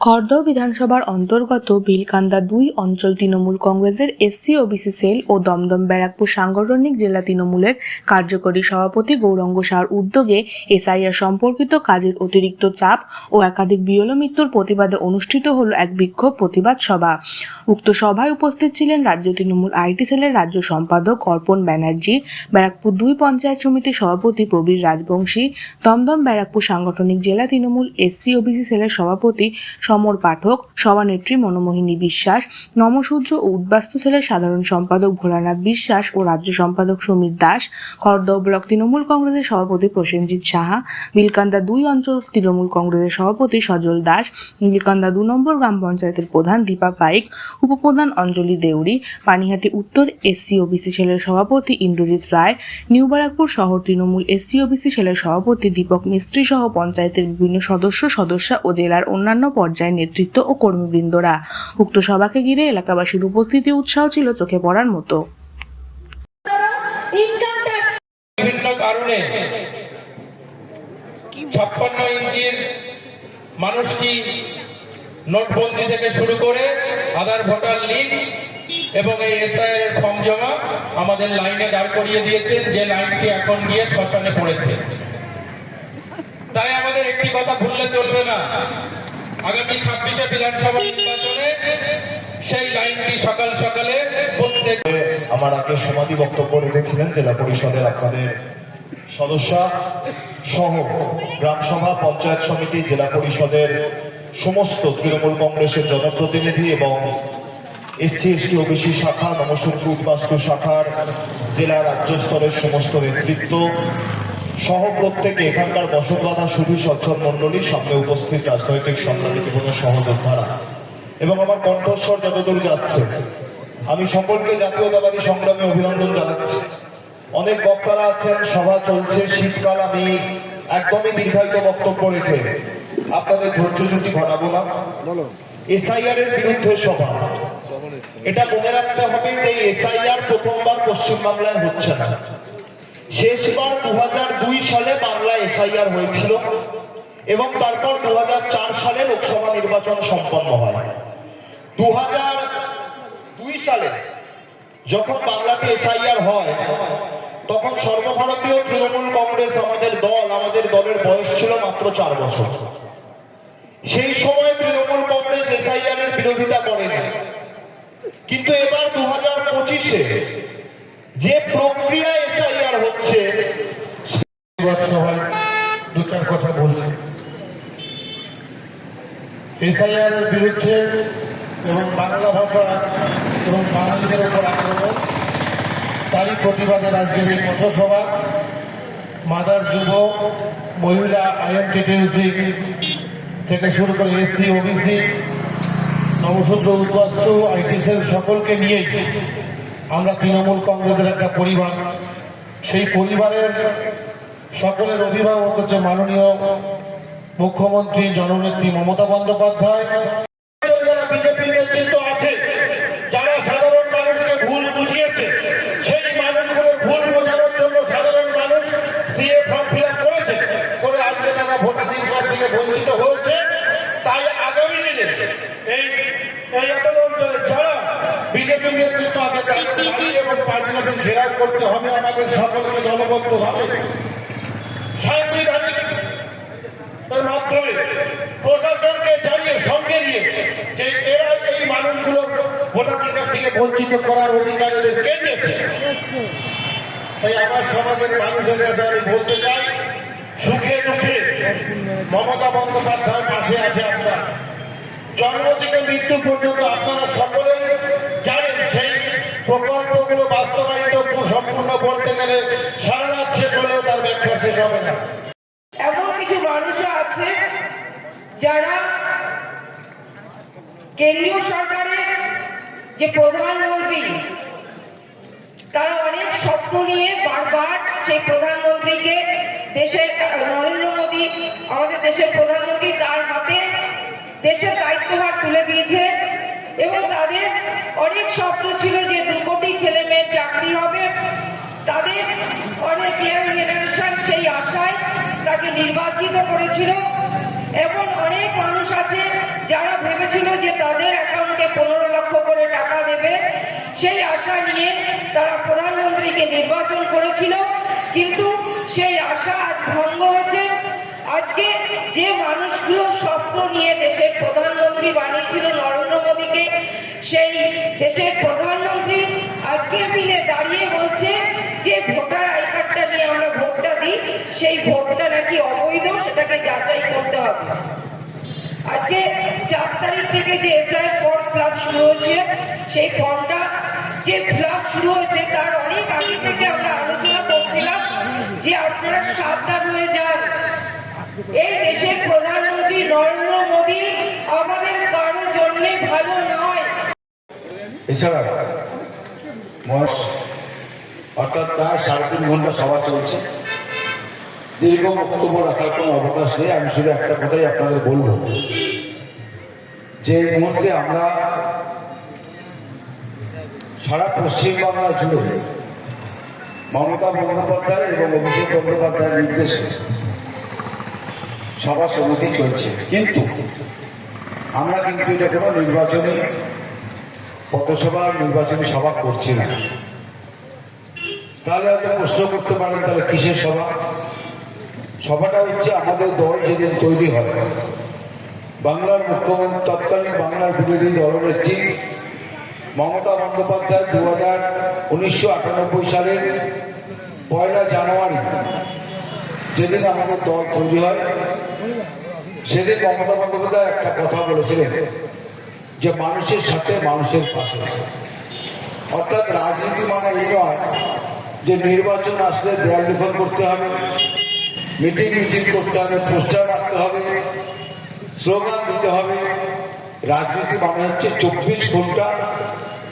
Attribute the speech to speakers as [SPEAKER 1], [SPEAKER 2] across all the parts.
[SPEAKER 1] খড়দহ বিধানসভার অন্তর্গত বিলকান্দা ২ অঞ্চল তৃণমূল কংগ্রেসের এসসি ওবিসি সেল ও দমদম ব্যারাকপুর সাংগঠনিক জেলা তৃণমূলের কার্যকরী সভাপতি গৌরাঙ্গ সাহার উদ্যোগে এসআইআর সম্পর্কিত কাজের অতিরিক্ত চাপ ও একাধিক বিরল মৃত্যুর প্রতিবাদে অনুষ্ঠিত হল এক বিক্ষোভ প্রতিবাদ সভা। উক্ত সভায় উপস্থিত ছিলেন রাজ্য তৃণমূল আইটি সেলের রাজ্য সম্পাদক অর্পণ ব্যানার্জি, ব্যারাকপুর ২ পঞ্চায়েত সমিতির সভাপতি প্রবীর রাজবংশী, দমদম ব্যারাকপুর সাংগঠনিক জেলা তৃণমূল এসসি ওবিসি সেলের সভাপতি সমর পাঠক, সভানেত্রী মনোমোহিনী বিশ্বাস, নমশূদ্র ও উদ্বাস্তু সেলের সাধারণ সম্পাদক ভোলানাথ বিশ্বাস ও রাজ্য সম্পাদক সমীর দাস, খড়দহ ব্লক তৃণমূল কংগ্রেসের সভাপতি প্রসেনজিৎ সাহা, বিলকান্দা ২ অঞ্চল তৃণমূল কংগ্রেসের সভাপতি সজল দাস, বিলকান্দা ২ নম্বর গ্রাম পঞ্চায়েতের প্রধান দীপা পাইক, উপপ্রধান অঞ্জলি দেউরি, পানিহাটি উত্তর এসসি ওবিসি সেলের সভাপতি ইন্দ্রজিৎ রায়, নিউ ব্যারাকপুর শহর তৃণমূল এসসি ওবিসি সেলের সভাপতি দীপক মিস্ত্রি সহ পঞ্চায়েতের বিভিন্ন সদস্যা ও জেলার অন্যান্য পর্যায়ের নেতৃত্ব ও কর্মীবৃন্দরা। উক্ত সভাকে ঘিরে এলাকাবাসীর উপস্থিতি উৎসাহ ছিল চোখে পড়ার মতো।
[SPEAKER 2] বিভিন্ন কারণে 56 ইঞ্চির মানুষটি নোটবন্দি থেকে শুরু করে আধার ভোটার লিঙ্ক এবং এই এসআইআর ফর্ম জমা আমাদের লাইনে দাঁড় করিয়ে দিয়েছেন, যে লাইনটি এখন গিয়ে শ্মশানে পড়েছে। তাই আমাদের একটি কথা ভুললে চলবে না, আগামী 26শে বিধানসভা নির্বাচনে সেই লাইনটি সকাল সকালে প্রত্যেক
[SPEAKER 3] আমার আগে সমাধি বক্তব্য রেখেছিলেন জেলা পরিষদের আপনাদের সদস্য সহ গ্রামসভা, পঞ্চায়েত সমিতি, জেলা পরিষদের সমস্ত তৃণমূল কংগ্রেসের জনপ্রতিনিধি এবং এসসি এসটি ওবিসি শাখা, নমশূদ্র উদ্বাস্তু শাখার জেলা রাজ্য স্তরের সমস্ত নেতৃত্ব সহ প্রত্যেকে, এখানকার বসতবাধা সুধী সচ্ছল মন্ডলী, সামনে উপস্থিত রাজনৈতিক সংগ্রামী জীবনের সহযোদ্ধারা এবং আমার কণ্ঠস্বর যতদূর যাচ্ছে, আমি সকলকে জাতীয়তাবাদী সংগ্রামে অভিনন্দন জানাচ্ছি। অনেক বক্তারা আছেন, সভা চলছে, শীতকাল, আমি একদমই দীর্ঘায়িত বক্তব্য রেখে আপনাদের ধৈর্য চ্যুতি ঘটাবো না। এসআইআর এর বিরুদ্ধে সভা, এটা মনে রাখতে হবে যে এসআইআর প্রথমবার পশ্চিমবাংলায় হচ্ছে না, শেষবার 2002 সালে বাংলায় এসআইআর হয়েছিল এবং তারপর 2004 সালে লোকসভা নির্বাচন সম্পন্ন হয়। 2002 সালে যখন বাংলাতে এসআইআর হয় তখন সর্বভারতীয় তৃণমূল কংগ্রেস আমাদের দলের বয়স ছিল মাত্র 4 বছর। সেই সময় তৃণমূল কংগ্রেস এসআইআর এর বিরোধিতা করেনি, কিন্তু এবার 2025-এ যে প্রক্রিয়া এসআইআর হচ্ছে,
[SPEAKER 2] দু চার কথা বলছি। এসআইআর এর বিরুদ্ধে এবং বাংলা ভাষা এবং বাঙালিদের উপর আক্রমণ, তারই প্রতিবাদে আজকের এই পথসভা। মাদার, যুব, মহিলা, আইএমটিটিউসি থেকে শুরু করে এসসি ওবিসি, নমশূদ্র উদ্বাস্তু, আইটি সেল সকলকে নিয়ে আমরা তৃণমূল কংগ্রেসের একটা পরিবার। সেই পরিবারের সকলের অভিভাবক হচ্ছে মাননীয় মুখ্যমন্ত্রী জননেত্রী মমতা বন্দ্যোপাধ্যায়। যারা বিজেপির নেতৃত্ব আছে, যারা সাধারণ মানুষকে ভুল বুঝিয়েছে, সেই মানুষগুলো ভুল বোঝানোর জন্য সাধারণ মানুষ সিএ ফর্ম ফিল আপ করেছে, করে আজকে তারা ভোটাধিকার থেকে বঞ্চিত হয়েছে। তাই আগামী দিনে এই অঞ্চলে যারা বিজেপির নেতৃত্ব আছে তাদের এবং পার্টি অফিস ঘেরাও করতে হবে আমাদের সকলকে দলবদ্ধভাবে, সাংবিধানিক মাধ্যমে প্রশাসনকে জানিয়ে সঙ্গে নিয়ে যে এরা এই মানুষগুলো ভোটাধিকার থেকে বঞ্চিত করার অধিকার এদের কে দিয়েছে। তাই আমার সমাজের মানুষের কাছে আমি বলতে চাই, সুখে দুঃখে মমতা বন্দ্যোপাধ্যায়ের পাশে আছে আপনার। জন্ম থেকে মৃত্যু পর্যন্ত আপনারা সকলেই জানেন সেই প্রকল্পগুলো বাস্তবায়িত সম্পূর্ণ বলতে গেলে সারা রাত শেষ হলেও তার ব্যাখ্যা শেষ হবে না।
[SPEAKER 4] এমন কিছু মানুষও আছে যারা কেন্দ্রীয় সরকারের যে প্রধানমন্ত্রী, তারা অনেক স্বপ্ন নিয়ে বারবার সেই প্রধানমন্ত্রীকে, দেশের নরেন্দ্র মোদী আমাদের দেশের প্রধানমন্ত্রী, তার হাতে দেশের দায়িত্বভার তুলে দিয়েছে এবং তাদের অনেক স্বপ্ন ছিল যে 2 কোটি ছেলে মেয়ের চাকরি হবে। তাদের অনেক ইয়াং জেনারেশন সেই আশায় তাকে নির্বাচিত করেছিল এবং অনেক মানুষ আছে যারা ভেবেছিল যে তাদের অ্যাকাউন্টে 15 লক্ষ করে টাকা দেবে, সেই আশা নিয়ে তারা প্রধানমন্ত্রীকে নির্বাচন করেছিল, কিন্তু সেই আশা আজ ভঙ্গ হয়েছে। আজকে যে মানুষগুলো স্বপ্ন নিয়ে দেশের প্রধানমন্ত্রী বানিয়েছিল নরেন্দ্র মোদীকে, সেই দেশের প্রধানমন্ত্রী আজকের দিনে দাঁড়িয়ে বলছে যে ভোটার আই কার্ডটা নিয়ে আমরা ভোটটা দিই, সেই ভোটটা নাকি অবৈধ, সেটাকে যাচাই করতে হবে। আজকে 4 তারিখ থেকে যে এসআই ফর্ম ফ্লাগ শুরু হয়েছে, সেই ফর্মটা যে ফ্লাগ শুরু হয়েছে তার অনেক আগে থেকে আমরা আলোচনা করছিলাম যে আপনারা সাবধান হয়ে যান। এই দেশের প্রধানমন্ত্রী নরেন্দ্র মোদী আমাদের কারোর জন্য ভালো নয়।
[SPEAKER 5] এছাড়া অর্থাৎ প্রায় 3.5 ঘন্টা সভা চলছে। দীর্ঘ বক্তব্য রাখার কোনো অবকাশ নেই। আমি শুধু একটা কথাই আপনাদের বলবো যে এই মুহূর্তে আমরা সারা পশ্চিমবাংলা জুড়ে মমতা বন্দ্যোপাধ্যায় এবং অভিষেক বন্দ্যোপাধ্যায়ের নির্দেশে সভা সমিতি চলছে, কিন্তু আমরা কিন্তু এটা কোনো নির্বাচনী পথসভা, নির্বাচনী সভা করছি না। তাহলে আপনি প্রশ্ন করতে পারেন তাহলে কিসের সভা? সভাটা হচ্ছে আমাদের দল যেদিন তৈরি হয়, বাংলার মুখ্যমন্ত্রী, তৎকালীন বাংলার বিরোধী দলনেত্রী মমতা বন্দ্যোপাধ্যায় 1998 সালের 1 জানুয়ারি যেদিন আমাদের দল তৈরি হয়, সেদিন মমতা বন্দ্যোপাধ্যায় একটা কথা বলেছিলেন যে মানুষের সাথে, মানুষের পাশে। অর্থাৎ রাজনীতি মানে এই নয় যে নির্বাচন আসলে দেয়াল লিখন করতে হবে, মিটিং মিছিল করতে হবে, পোস্টার রাখতে হবে, স্লোগান দিতে হবে। রাজনীতি মানে হচ্ছে 24 ঘন্টা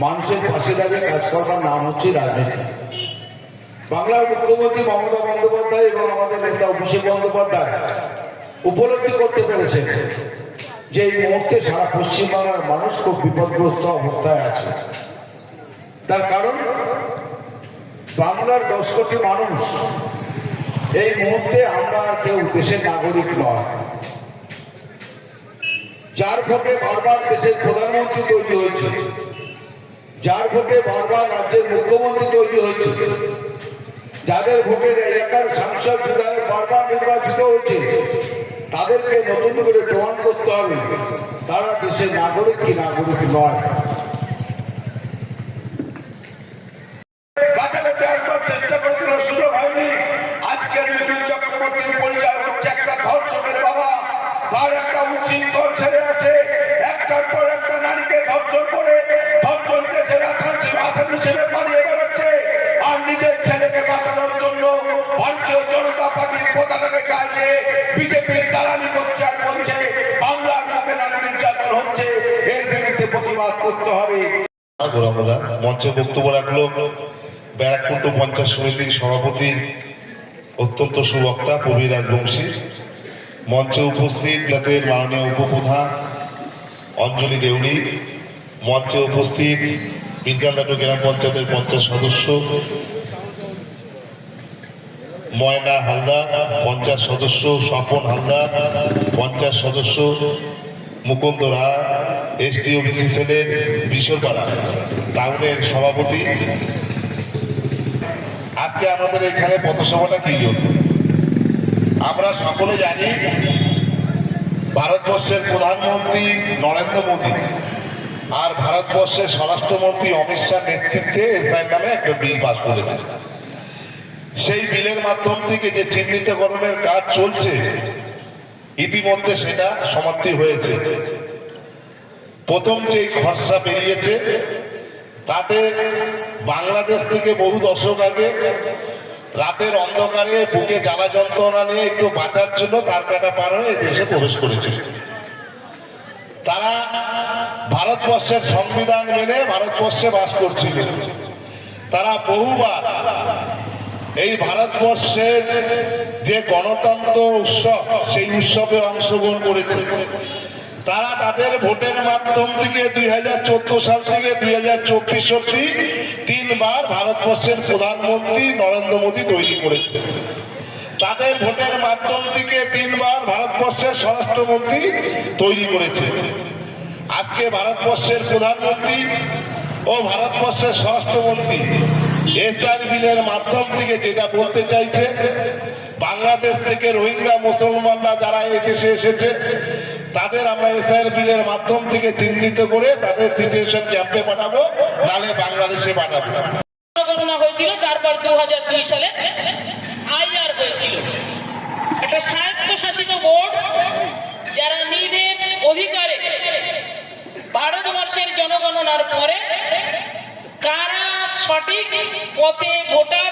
[SPEAKER 5] মানুষের পাশে দাঁড়িয়ে কাজ করবার নাম হচ্ছে রাজনীতি। বাংলার মুখ্যমন্ত্রী মমতা বন্দ্যোপাধ্যায় এবং আমাদের নেতা অভিষেক বন্দ্যোপাধ্যায় উপলব্ধি করতে পেরেছেন যে এই মুহূর্তে সারা পশ্চিমবাংলার মানুষ খুব বিপদগ্রস্ত অবস্থায় আছে। তার কারণ বাংলার 10 কোটি মানুষ এই মুহূর্তে আমরা কেউ দেশের নাগরিক নয়। যার ভোটে বারবার দেশের প্রধানমন্ত্রী তৈরি হয়েছে, যার ভোটে বারবার রাজ্যের মুখ্যমন্ত্রী তৈরি হয়েছে, যাদের ভোটের এলাকার সাংসদ বিধায়ক বারবার নির্বাচিত হয়েছে, তাদেরকে নতুন করে প্রমাণ করতে হবে তারা দেশের নাগরিক কি নাগরিক নয়। চেষ্টা করেছিল, সুযোগ হয়নি। আজকের বিপিন চক্রবর্তীর পরিচয় হচ্ছে একটা ধর্ষকের বাবা। তার একটা উচ্ছৃঙ্খল ছেলে আছে, একটার পর একটা নারীকে ধর্ষণ করে ধর্ষণকে আসামি হিসেবে পালিয়ে বেড়াচ্ছে, আর নিজের ছেলেকে বাঁচানোর জন্য ভারতীয় জনতা পার্টির পতাকাকে গায়ে দিয়ে বিজেপির দালালি করছে আর বলছে বাংলার মুখে নানা নির্যাতন হচ্ছে, এর বিরুদ্ধে প্রতিবাদ করতে হবে।
[SPEAKER 3] মঞ্চে বক্তব্য রাখলো ব্যারাকপুর পঞ্চায়েত সমিতির সভাপতি, অত্যন্ত সুবক্তা পূর্বী রাজবংশী। মঞ্চে উপস্থিত জাতীয় মাননীয় উপপ্রধান অঞ্জলি দেউড়ি, মঞ্চে উপস্থিত বিজ্ঞানদাটু গ্রাম পঞ্চায়েতের পঞ্চায়েত সদস্য ময়না হালদার, পঞ্চায়েত সদস্য স্বপন হালদার, পঞ্চায়েত সদস্য মুকুন্দ রায়, এসটিওবিসি সেলের বিশ্বপাড়া টাউনের সভাপতি। আজকে আমাদের এখানে পথসভাটা কি জন্য? আমরা সকলে জানি ভারতবর্ষের প্রধানমন্ত্রী নরেন্দ্র মোদী আর ভারতবর্ষের স্বরাষ্ট্রমন্ত্রী অমিত শাহ নেতৃত্বে এসআই নামে একটা বিল পাস করেছে। সেই বিলের মাধ্যম থেকে যে চিহ্নিতকরণের কাজ চলছে, ইতিমধ্যে সেটা সমাপ্তি হয়েছে। প্রথম যে খসড়া বেরিয়েছে তাতে বাংলাদেশ থেকে বহু দশক আগে রাতের অন্ধকারে বুকে জ্বালা যন্ত্রণা নিয়ে একটু বাঁচার জন্য তার কাটা পার হয়ে দেশে প্রবেশ করেছিল। তারা ভারতবর্ষের সংবিধান মেনে ভারতবর্ষে বাস করছিল। তারা বহুবার এই ভারতবর্ষের যে গণতন্ত্র উৎসব, সেই উৎসবে অংশগ্রহণ করেছে। তারা তাদের ভোটের মাধ্যম থেকে 2014 সাল থেকে 2024 অবধি 3 বার ভারতবর্ষের প্রধানমন্ত্রী নরেন্দ্র মোদী তৈরি করেছে। তাদের ভোটের মাধ্যম থেকে 3 বার ভারতবর্ষের স্বরাষ্ট্রমন্ত্রী তৈরি করেছে।
[SPEAKER 2] আজকে ভারতবর্ষের প্রধানমন্ত্রী ও ভারতবর্ষের স্বরাষ্ট্রমন্ত্রী এসআর বিলের মাধ্যম থেকে যেটা বলতে চাইছে, বাংলাদেশ থেকে রোহিঙ্গা মুসলমানরা যারা এই দেশে এসেছে তাদের আমরা এসআর বিলের মাধ্যম থেকে চিহ্নিত করে তাদের ডিটেনশন ক্যাম্পে পাঠাবো, নালে বাংলাদেশে পাঠাবো।
[SPEAKER 6] গণনা হয়েছিল, তারপর 2002 সালে আইআর হয়েছিল, একটা স্বায়ত্তশাসিত বোর্ড যারা নিজের অধিকারে ভারতবর্ষের জনগণনার পরে কারা সঠিক পথে ভোটার